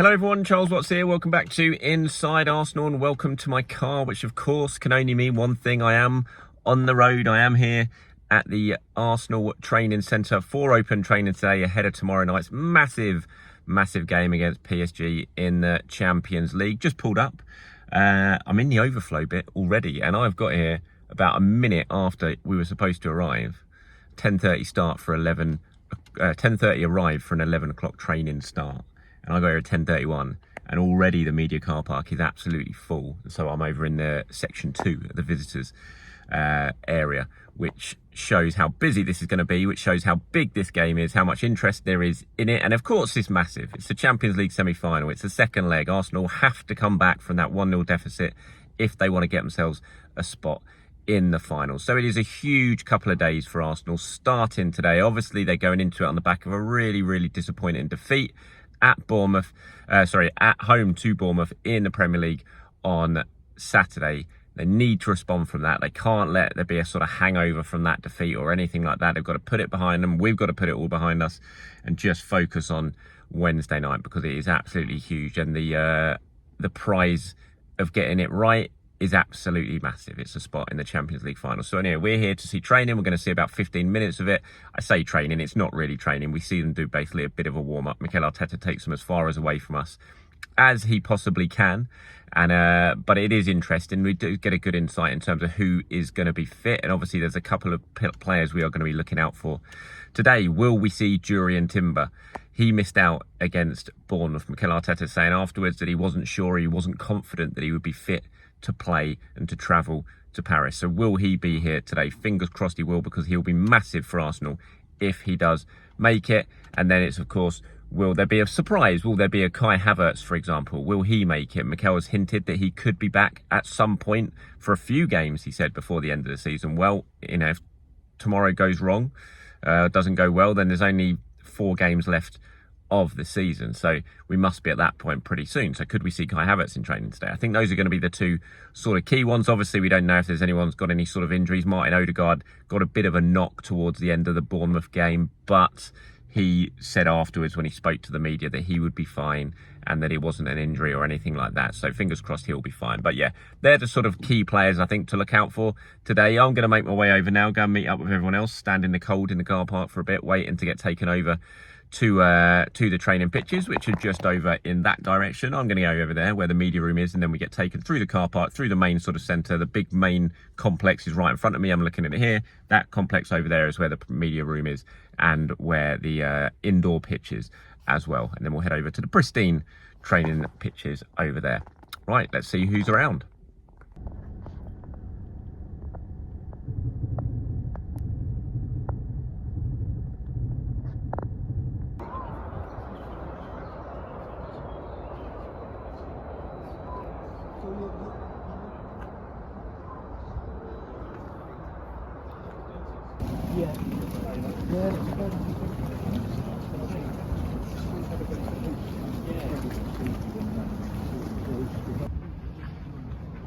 Hello everyone, Charles Watts here. Welcome back to Inside Arsenal and welcome to my car, which of course can only mean one thing. I am on the road. I am here at the Arsenal training centre for open training today ahead of tomorrow night's massive game against PSG in the Champions League. Just pulled up. I'm in the overflow bit already and I've got here about a minute after we were supposed to arrive. 10:30 start for 11, 10:30 arrive for an 11 o'clock training start. And I got here at 10:31 and already the media car park is absolutely full. So I'm over in the section 2, the visitors area, which shows how busy this is going to be, which shows how big this game is, how much interest there is in it. And of course it's massive. It's the Champions League semi-final. It's the second leg. Arsenal have to come back from that 1-0 deficit if they want to get themselves a spot in the final. So it is a huge couple of days for Arsenal starting today. Obviously they're going into it on the back of a really disappointing defeat at Bournemouth, at home to Bournemouth in the Premier League on Saturday. They need to respond from that. They can't let there be a sort of hangover from that defeat or anything like that. They've got to put it behind them. We've got to put it all behind us and just focus on Wednesday night because it is absolutely huge. And the prize of getting it right is absolutely massive. It's a spot in the Champions League final. So anyway, we're here to see training. We're going to see about 15 minutes of it. I say training, it's not really training. We see them do basically a bit of a warm-up. Mikel Arteta takes them as far as away from us as he possibly can. And but it is interesting. We do get a good insight in terms of who is going to be fit. And obviously there's a couple of players we are going to be looking out for today. Will we see Jurrien Timber? He missed out against Bournemouth. Mikel Arteta saying afterwards that he wasn't sure, he wasn't confident that he would be fit to play and to travel to Paris. So will he be here today? Fingers crossed he will, because he'll be massive for Arsenal if he does make it. And then it's, of course, will there be a surprise? Will there be a Kai Havertz, for example? Will he make it? Mikel has hinted that he could be back at some point for a few games, he said, before the end of the season. Well, you know, if tomorrow goes wrong, doesn't go well, then there's only 4 games left of the season, so we must be at that point pretty soon. So could we see Kai Havertz in training today? I think those are going to be the two sort of key ones. Obviously we don't know if there's anyone's got any sort of injuries. Martin Odegaard got a bit of a knock towards the end of the Bournemouth game, but he said afterwards when he spoke to the media that he would be fine and that it wasn't an injury or anything like that. So fingers crossed he'll be fine. But yeah, they're the sort of key players I think to look out for today. I'm going to make my way over now, go and meet up with everyone else, stand in the cold in the car park for a bit, waiting to get taken over to the training pitches, which are just over in that direction. I'm going to go over there where the media room is, and then we get taken through the car park, through the main sort of centre. The big main complex is right in front of me. I'm looking at it here. That complex over there is where the media room is and where the indoor pitches as well. And then we'll head over to the pristine training pitches over there. Right, let's see who's around.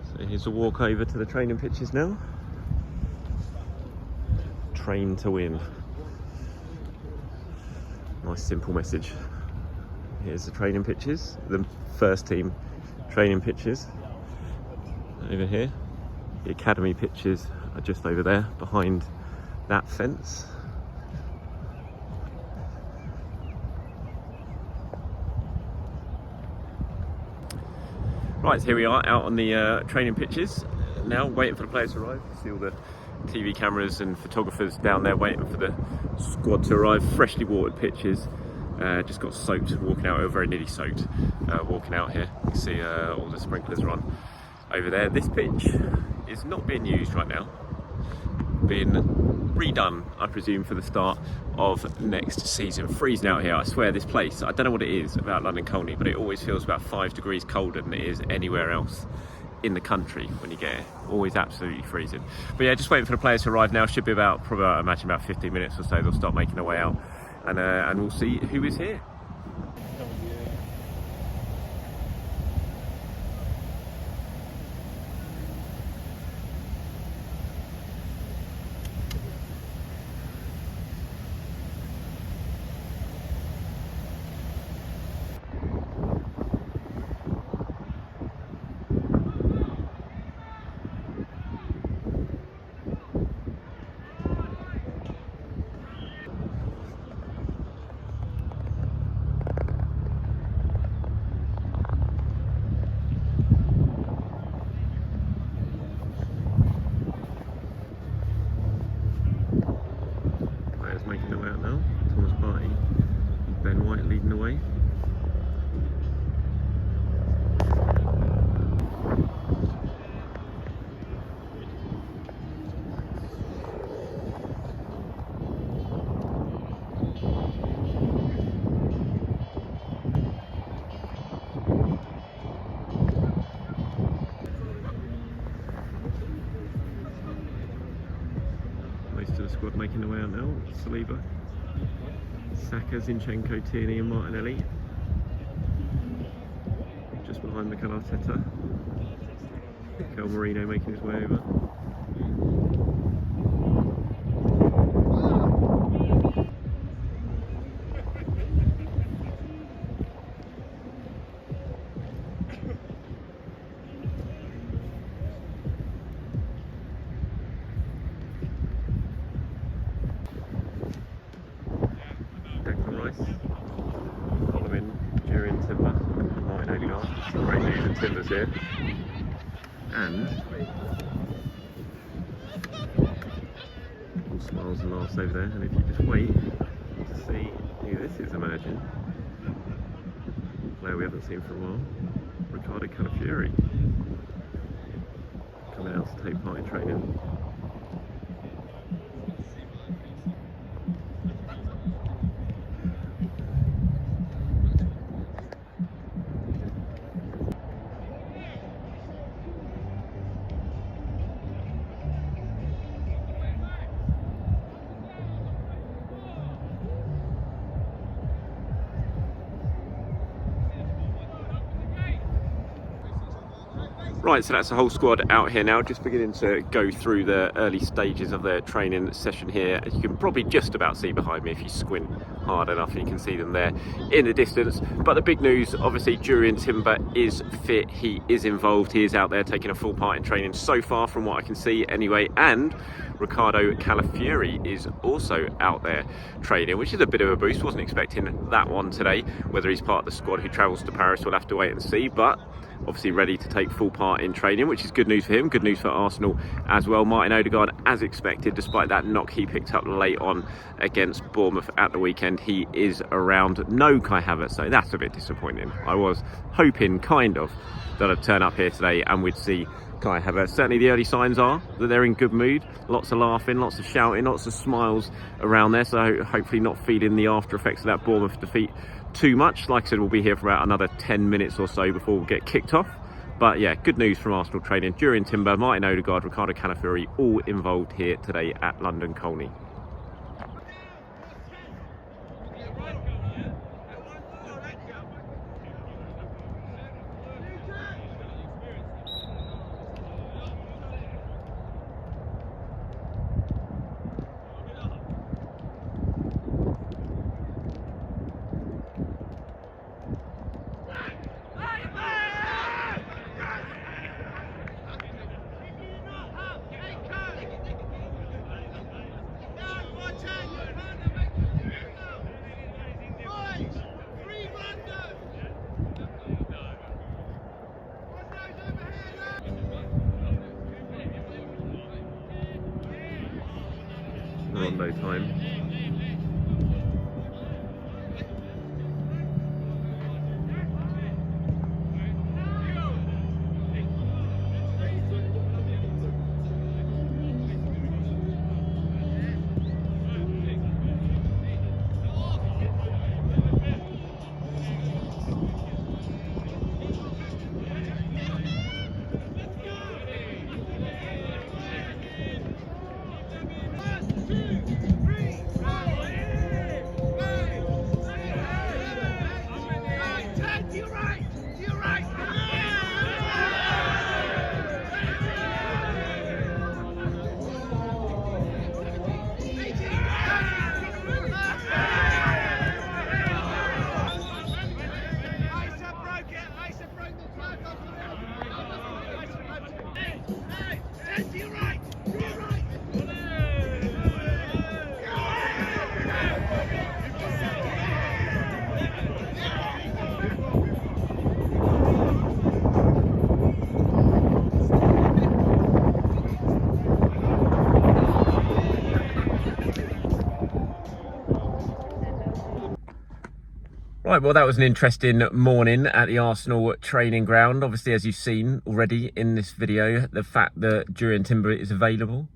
So here's a walk over to the training pitches now. Train to win. Nice simple message. Here's the training pitches, the first team training pitches over here. The academy pitches are just over there behind that fence. Right, so here we are out on the training pitches now, waiting for the players to arrive. See all the TV cameras and photographers down there waiting for the squad to arrive. Freshly watered pitches, just got soaked walking out, very nearly soaked walking out here. You can see all the sprinklers are on over there. This pitch is not being used right now, being redone, I presume, for the start of next season. Freezing out here, I swear. This place, I don't know what it is about London Colney, but it always feels about 5 degrees colder than it is anywhere else in the country when you get here. Always absolutely freezing. But yeah, just waiting for the players to arrive now. Should be probably I imagine about 15 minutes or so they'll start making their way out, and we'll see who is here. most of the squad making their way out now. Saliba, Saka, Zinchenko, Tierney and Martinelli. Just behind Mikel Arteta. Mikel Merino making his way over. Following Jurien Timber and Martin Odegaard. Some great news in Timber's here. And all smiles and laughs over there. And if you just wait to see who this is emerging, a player we haven't seen for a while, Calafiori, coming out to take part in training. Right, so that's the whole squad out here now, just beginning to go through the early stages of their training session here. As you can probably just about see behind me if you squint hard enough, you can see them there in the distance. But the big news, obviously, Jurien Timber is fit, he is involved, he is out there taking a full part in training so far from what I can see anyway. And Calafiori is also out there training, which is a bit of a boost. Wasn't expecting that one today. Whether he's part of the squad who travels to Paris, we'll have to wait and see, but obviously ready to take full part in training, which is good news for him, good news for Arsenal as well. Martin Odegaard, as expected, despite that knock he picked up late on against Bournemouth at the weekend, he is around. No Kai Havertz, so that's a bit disappointing. I was hoping, kind of, that I'd turn up here today and we'd see Kai Havertz. Certainly the early signs are that they're in good mood. Lots of laughing, lots of shouting, lots of smiles around there, so hopefully not feeling the after effects of that Bournemouth defeat too much. Like I said, we'll be here for about another 10 minutes or so before we get kicked off. But yeah, good news from Arsenal training. Jurien Timber, Martin Odegaard, Calafiori, all involved here today at London Colney. Rondo time. Right, well, that was an interesting morning at the Arsenal training ground. Obviously, as you've seen already in this video, the fact that Jurien Timber is available,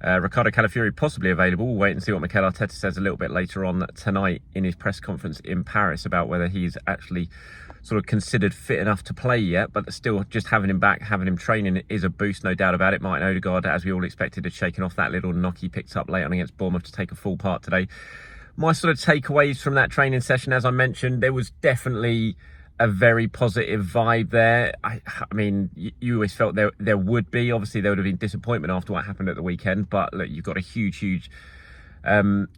Calafiori possibly available. We'll wait and see what Mikel Arteta says a little bit later on tonight in his press conference in Paris about whether he's actually sort of considered fit enough to play yet, but still just having him back, having him training is a boost, no doubt about it. Martin Odegaard, as we all expected, had shaken off that little knock he picked up late on against Bournemouth to take a full part today. My sort of takeaways from that training session, as I mentioned, there was definitely a very positive vibe there. I mean, you always felt there would be. Obviously, there would have been disappointment after what happened at the weekend, but look, you've got a huge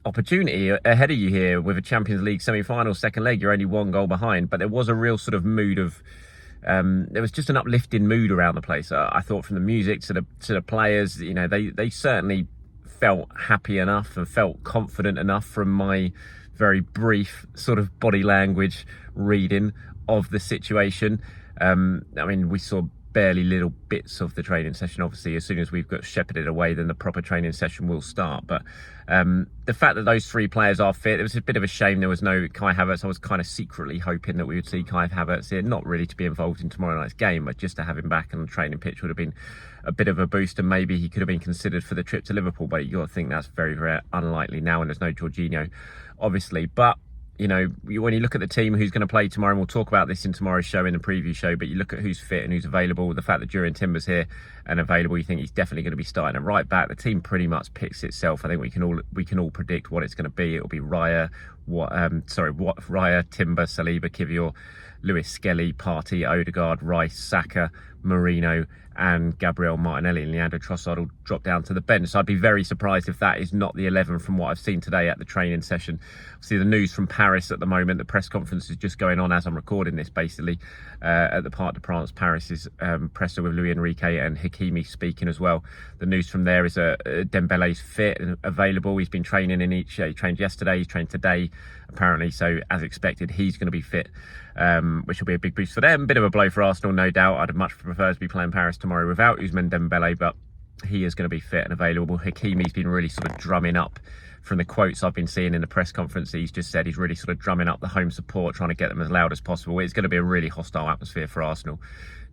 opportunity ahead of you here with a Champions League semi-final, second leg. You're only one goal behind, but there was a real sort of mood of there was just an uplifting mood around the place. I thought, from the music to the players, you know, they certainly felt happy enough and felt confident enough from my very brief sort of body language reading of the situation. I mean, we saw barely little bits of the training session. Obviously, as soon as we've got shepherded away, then the proper training session will start. But the fact that those three players are fit, it was a bit of a shame there was no Kai Havertz. I was kind of secretly hoping that we would see Kai Havertz here, not really to be involved in tomorrow night's game, but just to have him back on the training pitch would have been a bit of a boost, and maybe he could have been considered for the trip to Liverpool. But you got to think that's very unlikely now, and there's no Jorginho, obviously. But you know, when you look at the team who's going to play tomorrow, and we'll talk about this in tomorrow's show, in the preview show, but you look at who's fit and who's available, the fact that Jurrien Timber's here and available, you think he's definitely going to be starting. And right back, the team pretty much picks itself. I think we can all predict what it's going to be. It'll be Raya, Timber, Saliba, Kivior, Lewis Skelly, Partey, Odegaard, Rice, Saka, Marino, and Gabriel Martinelli, and Leandro Trossard will drop down to the bench. So I'd be very surprised if that is not the 11 from what I've seen today at the training session. See the news from Paris at the moment. The press conference is just going on as I'm recording this, basically, at the Parc des Princes. Paris's presser with Luis Enrique and Hakimi speaking as well. The news from there is Dembele's fit and available. He's been training he trained yesterday, he's trained today, apparently. So as expected, he's going to be fit, which will be a big boost for them. Bit of a blow for Arsenal, no doubt. I'd much prefer to be playing Paris tomorrow without Ousmane Dembele, but he is going to be fit and available. Hakimi's been really sort of drumming up, from the quotes I've been seeing in the press conference, he's just said he's really sort of drumming up the home support, trying to get them as loud as possible. It's going to be a really hostile atmosphere for Arsenal,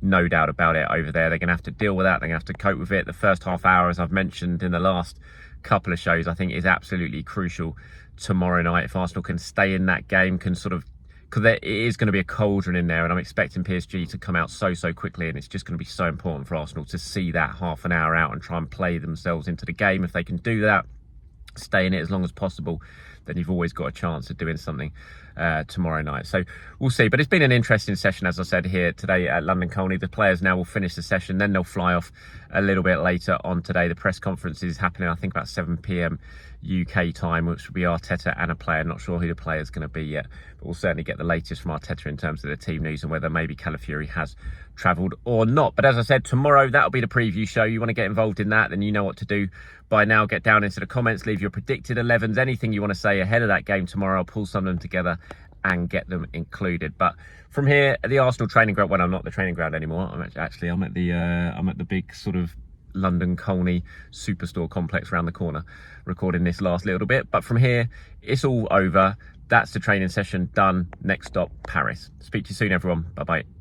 no doubt about it, over there. They're going to have to deal with that. They're going to have to cope with it. The first half hour, as I've mentioned in the last couple of shows, I think is absolutely crucial tomorrow night. If Arsenal can stay in that game, can sort of, because it is going to be a cauldron in there, and I'm expecting PSG to come out so quickly, and it's just going to be so important for Arsenal to see that half an hour out and try and play themselves into the game. If they can do that, stay in it as long as possible, then you've always got a chance of doing something tomorrow night. So we'll see. But it's been an interesting session, as I said, here today at London Colney. The players now will finish the session, then they'll fly off a little bit later on today. The press conference is happening, I think, about 7 p.m. UK time, which will be Arteta and a player. Not sure who the player is going to be yet, but we'll certainly get the latest from Arteta in terms of the team news and whether maybe Calafiori has travelled or not. But as I said, tomorrow, that'll be the preview show. You want to get involved in that, then you know what to do by now. Get down into the comments, leave your predicted 11s, anything you want to say ahead of that game tomorrow. I'll pull some of them together and get them included. But from here at the Arsenal training ground, well, I'm not the training ground anymore. I'm at the big sort of London Colney Superstore complex around the corner, recording this last little bit. But from here, it's all over. That's the training session done. Next stop, Paris. Speak to you soon, everyone. Bye bye.